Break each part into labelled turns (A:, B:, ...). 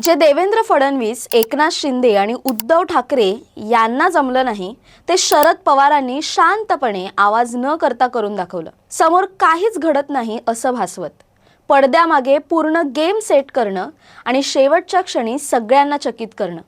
A: जे देवेंद्र फडणवीस, एकनाथ शिंदे आणि उद्धव ठाकरे यांना जमलं नाही, ते शरद पवारांनी शांतपणे आवाज न करता करून दाखवलं. समोर काहीच घडत नाही असं भासवत पडद्यामागे पूर्ण गेम सेट करणं आणि शेवटच्या क्षणी सगळ्यांना चकित करणं,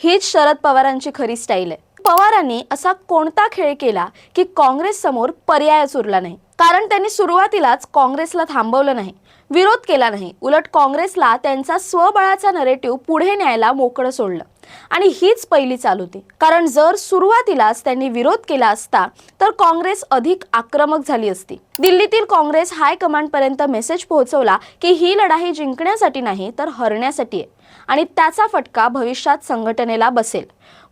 A: हीच शरद पवारांची खरी स्टाईल आहे. पवारांनी असा कोणता खेळ केला की काँग्रेस समोर पर्यायच उरला नाही? कारण त्यांनी सुरुवातीलाच काँग्रेसला थांबवलं नाही, विरोध केला नाही. उलट काँग्रेसला त्यांचा स्वबळाचा नरेटिव्ह पुढे न्यायला मोकळं सोडलं. आणि हीच पहिली चाल होती. कारण जर सुरुवातीलाच त्यांनी विरोध केला असता तर काँग्रेस अधिक आक्रमक झाली असती. दिल्लीतील काँग्रेस हायकमांड पर्यंत मेसेज पोहोचवला की ही लढाई जिंकण्यासाठी नाही तर हरण्यासाठी आहे आणि त्याचा फटका भविष्यात संघटनेला बसेल.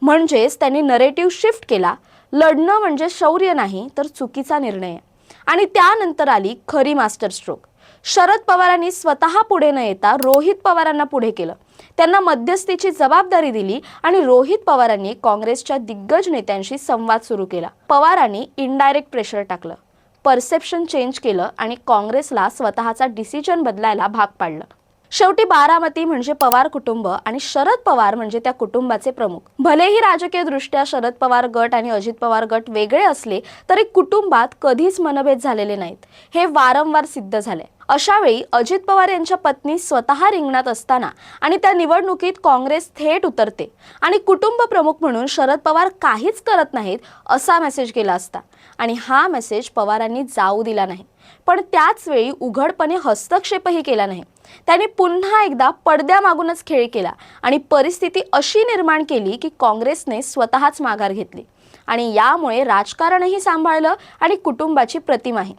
A: म्हणजेच त्यांनी नरेटिव्ह शिफ्ट केला. लढणं म्हणजे शौर्य नाही तर चुकीचा निर्णय. आणि त्यानंतर आली खरी मास्टर स्ट्रोक. शरद पवारांनी स्वतः पुढे न येता रोहित पवारांना पुढे केलं. त्यांना मध्यस्थीची जबाबदारी दिली आणि रोहित पवारांनी काँग्रेसच्या दिग्गज नेत्यांशी संवाद सुरू केला. पवारांनी इनडायरेक्ट प्रेशर टाकलं, परसेप्शन चेंज केलं आणि काँग्रेसला स्वतःचा डिसिजन बदलायला भाग पाडलं. शेवटी बारामती म्हणजे पवार कुटुंब आणि शरद पवार म्हणजे त्या कुटुंबाचे प्रमुख. भलेही राजकीय दृष्ट्या शरद पवार गट आणि अजित पवार गट वेगळे असले तरी कुटुंबात कधीच मनभेद झालेले नाहीत, हे वारंवार सिद्ध झाले. अशा वेळी अजित पवार यांच्या पत्नी स्वतः रिंगणात असताना आणि त्या निवडणुकीत काँग्रेस थेट उतरते आणि कुटुंब प्रमुख म्हणून शरद पवार काहीच करत नाहीत असा मेसेज केला असता. आणि हा मेसेज पवारांनी जाऊ दिला नाही, पण त्याच वेळी उघडपणे हस्तक्षेपही केला नाही. त्यांनी पुन्हा एकदा पडद्यामागूनच खेळ केला आणि परिस्थिती अशी निर्माण केली की काँग्रेसने स्वतःच माघार घेतली आणि यामुळे राजकारणही सांभाळलं आणि कुटुंबाची प्रतिमाही.